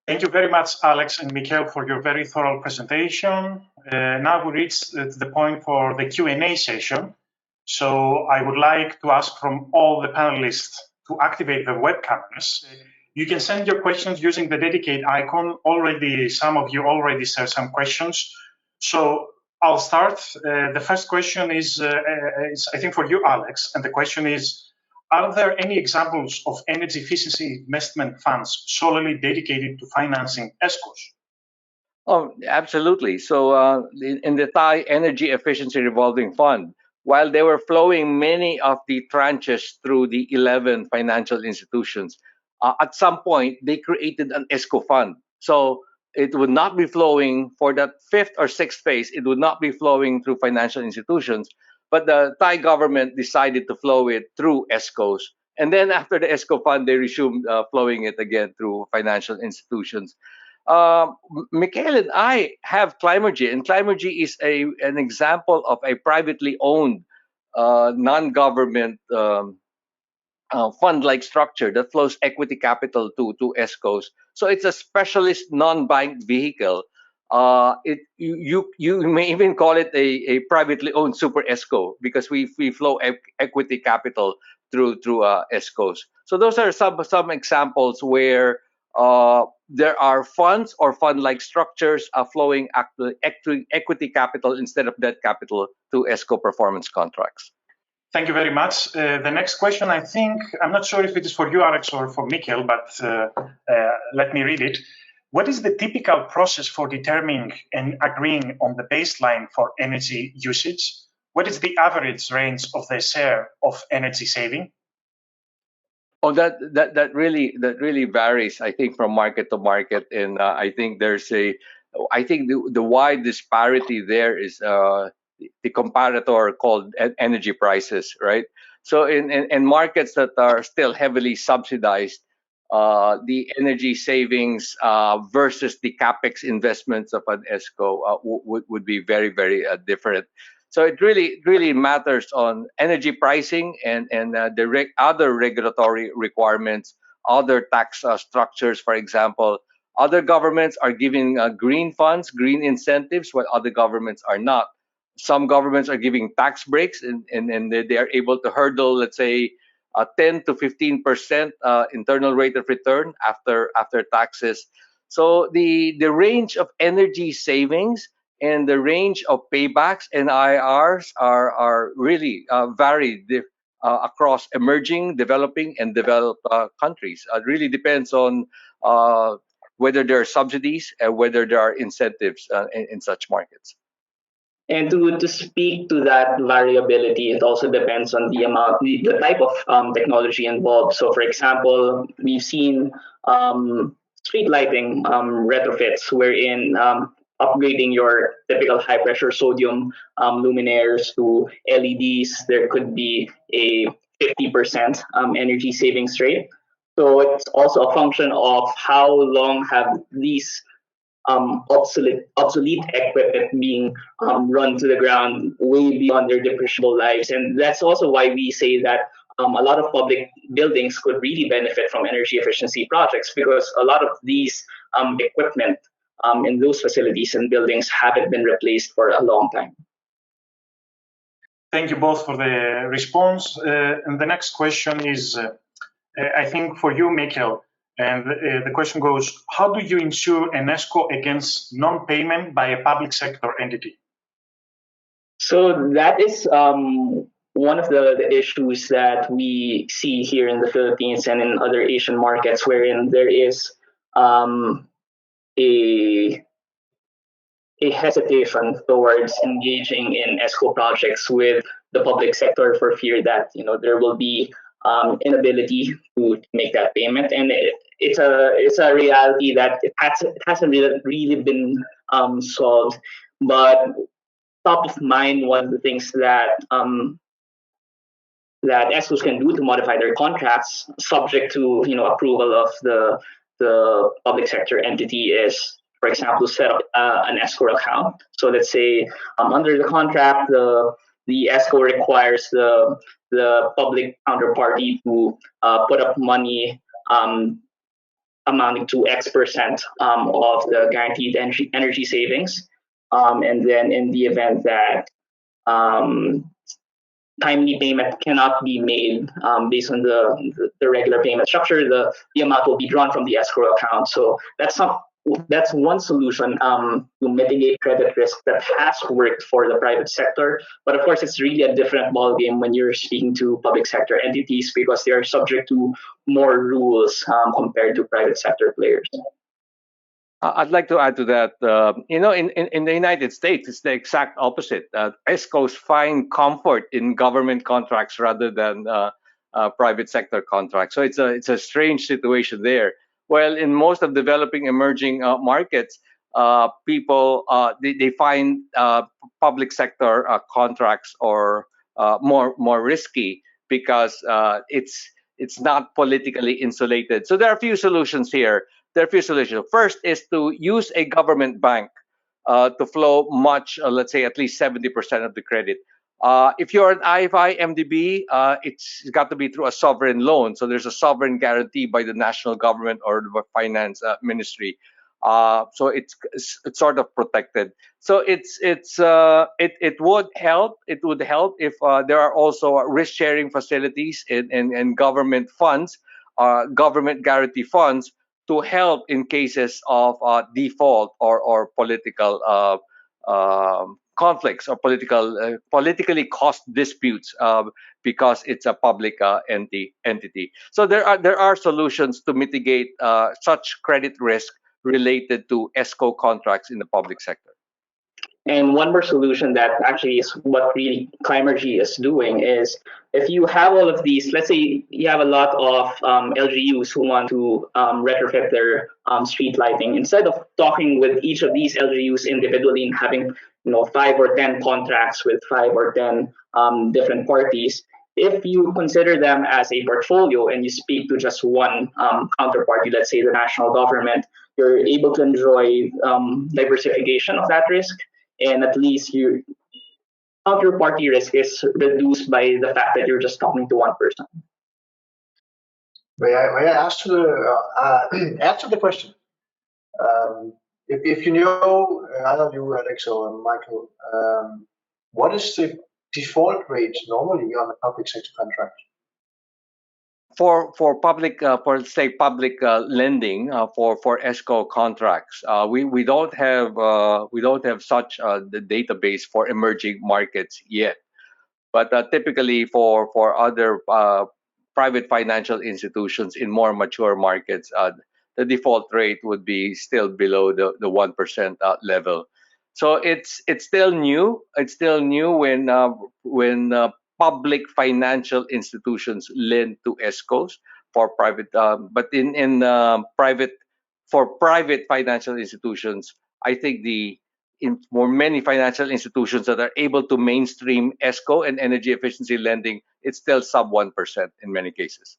Speaker 1: Thank you very much, Alex and Mikhail, for your very thorough presentation. Now we reach the point for the Q&A session. So I would like to ask from all the panelists to activate the web cameras. You can send your questions using the dedicate icon. Already, some of you already shared some questions. So I'll start. The first question is I think, for you, Alex. And the question is, are there any examples of energy efficiency investment funds solely dedicated to financing ESCOs?
Speaker 3: Oh, absolutely. So in the Thai Energy Efficiency Revolving Fund, while they were flowing many of the tranches through the 11 financial institutions, at some point they created an ESCO fund. So it would not be flowing for that fifth or sixth phase. It would not be flowing through financial institutions, but the Thai government decided to flow it through ESCOs. And then after the ESCO fund, they resumed flowing it again through financial institutions. Mikhail and I have Climergy, and Climergy is an example of a privately owned, non-government fund-like structure that flows equity capital to ESCOs. So it's a specialist non-bank vehicle. You may even call it a privately owned super ESCO, because we flow equity capital through ESCOs. So those are some examples where there are funds or fund-like structures flowing equity capital instead of debt capital to ESCO performance contracts.
Speaker 1: Thank you very much. The next question, I think, I'm not sure if it is for you, Alex, or for Mikhail, but let me read it. What is the typical process for determining and agreeing on the baseline for energy usage? What is the average range of the share of energy saving?
Speaker 3: Oh, that really varies, I think, from market to market, and I think the wide disparity there is the comparator called energy prices, right? So in markets that are still heavily subsidized, the energy savings versus the capex investments of an ESCO would be very, very different. So it really matters on energy pricing and the other regulatory requirements, other tax structures, for example. Other governments are giving green funds, green incentives, while other governments are not. Some governments are giving tax breaks, and they are able to hurdle, let's say, 10 to 15% internal rate of return after taxes. So the range of energy savings and the range of paybacks and IRs are really varied across emerging, developing, and developed countries. It really depends on whether there are subsidies and whether there are incentives in such markets.
Speaker 4: And to speak to that variability, it also depends on the type of technology involved. So, for example, we've seen street lighting retrofits wherein upgrading your typical high pressure sodium luminaires to LEDs, there could be a 50% energy savings rate. So it's also a function of how long have these obsolete equipment being run to the ground way beyond their depreciable lives. And that's also why we say that a lot of public buildings could really benefit from energy efficiency projects, because a lot of these equipment in those facilities and buildings haven't been replaced for a long time.
Speaker 1: Thank you both for the response. And the next question is, I think, for you, Mikhail. And the question goes, how do you ensure an ESCO against non-payment by a public sector entity?
Speaker 4: So that is one of the issues that we see here in the Philippines and in other Asian markets, wherein there is a hesitation towards engaging in ESCO projects with the public sector for fear that there will be inability to make that payment, and it's a reality that it hasn't really been solved. But top of mind, one of the things that ESCOs can do to modify their contracts, subject to approval of the public sector entity, is, for example, set up an escrow account. So let's say under the contract, the ESCO requires the public counterparty to put up money amounting to X% of the guaranteed energy savings, and then in the event that timely payment cannot be made based on the regular payment structure, the amount will be drawn from the escrow account. So that's one solution to mitigate credit risk that has worked for the private sector. But of course, it's really a different ballgame when you're speaking to public sector entities, because they are subject to more rules compared to private sector players.
Speaker 3: I'd like to add to that. In the United States, it's the exact opposite. ESCOs find comfort in government contracts rather than private sector contracts. So it's a strange situation there. Well, in most of developing emerging markets, people they find public sector contracts or more risky because it's not politically insulated. So there are a few solutions here. There are a few solutions. First is to use a government bank to flow much, let's say at least 70% of the credit. If you're an IFI MDB, it's got to be through a sovereign loan. So there's a sovereign guarantee by the national government or the finance ministry. So it's sort of protected. So it would help. It would help if there are also risk sharing facilities and government funds, government guarantee funds, to help in cases of default or political conflicts or politically cost disputes because it's a public entity. So there are solutions to mitigate such credit risk related to ESCO contracts in the public sector.
Speaker 4: And one more solution that actually is what really Climergy is doing is, if you have all of these, let's say you have a lot of LGUs who want to retrofit their street lighting, instead of talking with each of these LGUs individually and having 5 or 10 contracts with 5 or 10 different parties, if you consider them as a portfolio and you speak to just one counterparty, let's say the national government, you're able to enjoy diversification of that risk. And at least your counterparty risk is reduced by the fact that you're just talking to one person.
Speaker 2: May I ask add to the question? If you know, either you, Alex, or Michael, what is the default rate normally on a public sector contract?
Speaker 3: For public public lending for ESCO contracts, we don't have such the database for emerging markets yet, but typically for other private financial institutions in more mature markets, the default rate would be still below the 1% level. So it's still new. It's still new when public financial institutions lend to ESCOs for private, but in private, for private financial institutions, I think for many financial institutions that are able to mainstream ESCO and energy efficiency lending, it's still sub 1% in many cases.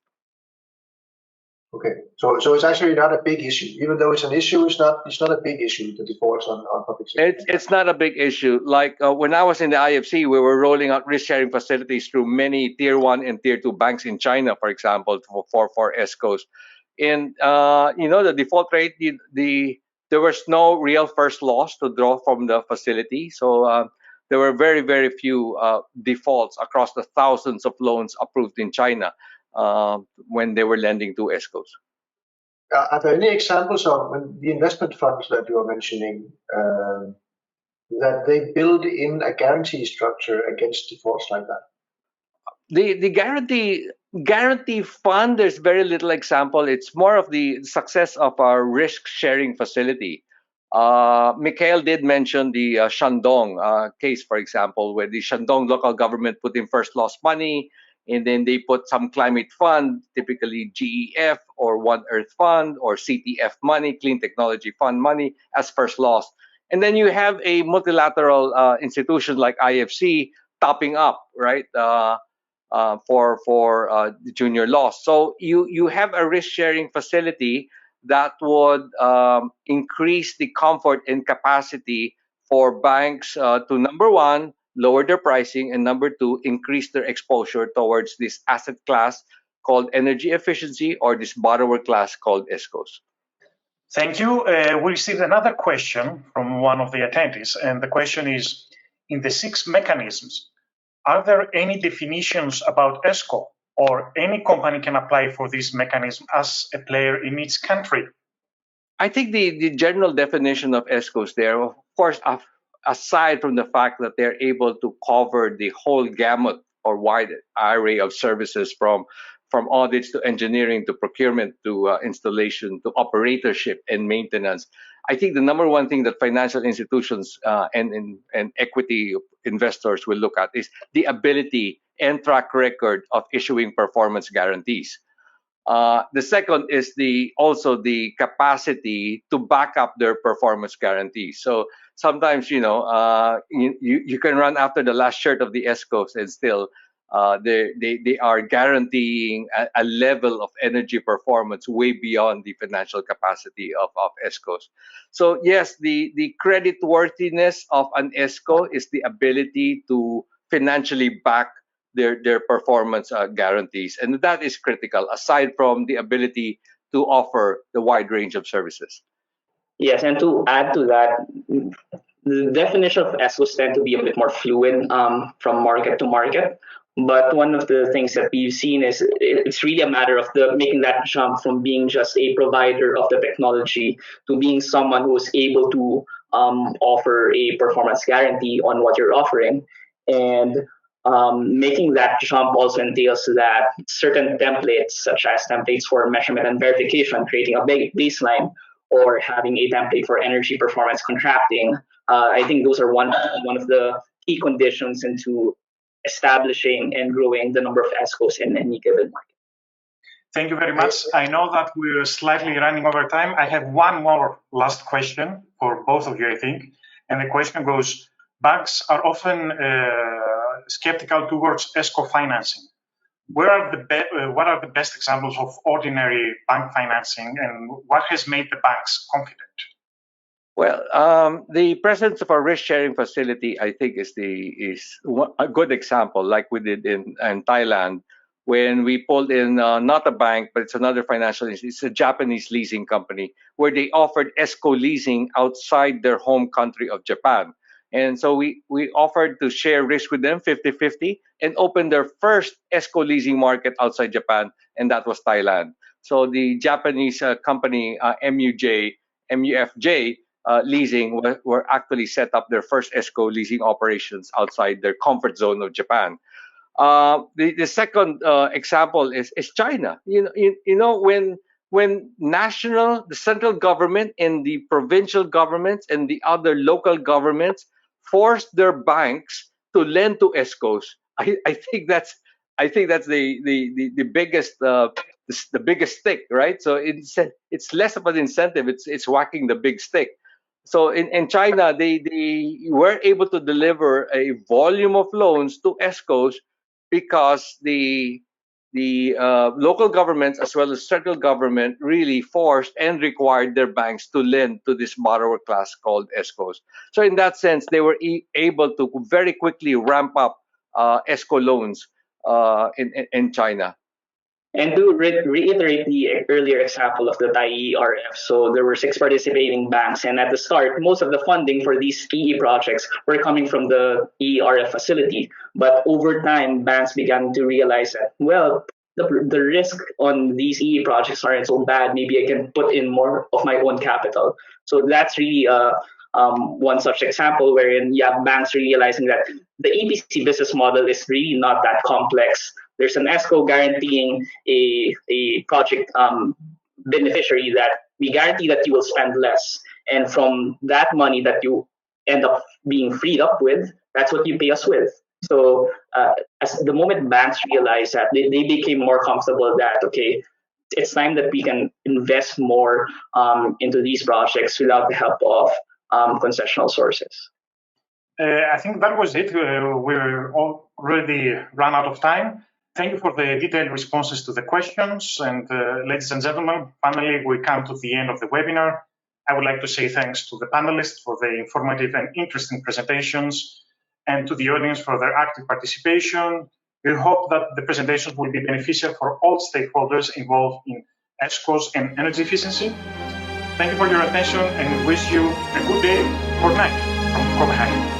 Speaker 2: Okay, so it's actually not a big issue, even though it's an issue. It's not a big issue. The defaults on public sector.
Speaker 3: It's not a big issue. Like when I was in the IFC, we were rolling out risk sharing facilities through many tier 1 and tier 2 banks in China, for example, for ESCOs. And the default rate, there was no real first loss to draw from the facility. So there were very, very few defaults across the thousands of loans approved in China when they were lending to ESCOs.
Speaker 2: Are there any examples of the investment funds that you are mentioning that they build in a guarantee structure against defaults like that?
Speaker 3: The guarantee fund, there's very little example. It's more of the success of our risk sharing facility. Mikhail did mention the Shandong case, for example, where the Shandong local government put in first loss money, and then they put some climate fund, typically GEF or One Earth Fund or CTF money, Clean Technology Fund money, as first loss. And then you have a multilateral institution like IFC topping up, right, for the junior loss. So you have a risk sharing facility that would increase the comfort and capacity for banks to, number one, lower their pricing, and number two, increase their exposure towards this asset class called energy efficiency, or this borrower class called ESCOs.
Speaker 1: Thank you. We received another question from one of the attendees, and the question is, in the 6 mechanisms, are there any definitions about ESCO, or any company can apply for this mechanism as a player in each country?
Speaker 3: I think the general definition of ESCOs there, of course, aside from the fact that they're able to cover the whole gamut or wide array of services from audits to engineering to procurement to installation to operatorship and maintenance. I think the number one thing that financial institutions and equity investors will look at is the ability and track record of issuing performance guarantees. The second is also the capacity to back up their performance guarantees. So sometimes, you can run after the last shirt of the ESCOs and still they are guaranteeing a level of energy performance way beyond the financial capacity of ESCOs. So yes, the credit worthiness of an ESCO is the ability to financially back their performance guarantees, and that is critical, aside from the ability to offer the wide range of services.
Speaker 4: Yes, and to add to that, the definition of ESCOs tend to be a bit more fluid from market to market. But one of the things that we've seen is it's really a matter of making that jump from being just a provider of the technology to being someone who is able to offer a performance guarantee on what you're offering. And making that jump also entails that certain templates, such as templates for measurement and verification, creating a baseline, or having a template for energy performance contracting. I think those are one of the key conditions into establishing and growing the number of ESCOs in any given market.
Speaker 1: Thank you very much. I know that we're slightly running over time. I have one more last question for both of you, I think. And the question goes, banks are often skeptical towards ESCO financing. What are the best examples of ordinary bank financing, and what has made the banks confident?
Speaker 3: Well, the presence of a risk-sharing facility, I think, is a good example, like we did in Thailand, when we pulled in not a bank, but it's another financial institution. It's a Japanese leasing company, where they offered ESCO leasing outside their home country of Japan. And so we offered to share risk with them 50-50 and open their first ESCO leasing market outside Japan, and that was Thailand. So the Japanese company MUFJ Leasing were actually set up their first ESCO leasing operations outside their comfort zone of Japan. The second example is China. When the central government and the provincial governments and the other local governments forced their banks to lend to ESCOs, I think that's the biggest the biggest stick, right? So it's less of an incentive; it's whacking the big stick. So in China, they were able to deliver a volume of loans to ESCOs because the local governments as well as central government really forced and required their banks to lend to this borrower class called ESCOs. So in that sense, they were able to very quickly ramp up ESCO loans in China.
Speaker 4: And to reiterate the earlier example of the Thai ERF, so there were 6 participating banks, and at the start, most of the funding for these EE projects were coming from the ERF facility. But over time, banks began to realize that, well, the risk on these EE projects aren't so bad. Maybe I can put in more of my own capital. So that's really one such example wherein banks realizing that the EPC business model is really not that complex. There's an ESCO guaranteeing a project beneficiary that we guarantee that you will spend less. And from that money that you end up being freed up with, that's what you pay us with. So as the moment banks realized that, they became more comfortable that, okay, it's time that we can invest more into these projects without the help of concessional sources.
Speaker 1: I think that was it. We're already run out of time. Thank you for the detailed responses to the questions. And ladies and gentlemen, finally, we come to the end of the webinar. I would like to say thanks to the panelists for the informative and interesting presentations, and to the audience for their active participation. We hope that the presentations will be beneficial for all stakeholders involved in ESCOs and energy efficiency. Thank you for your attention, and we wish you a good day or night from Copenhagen.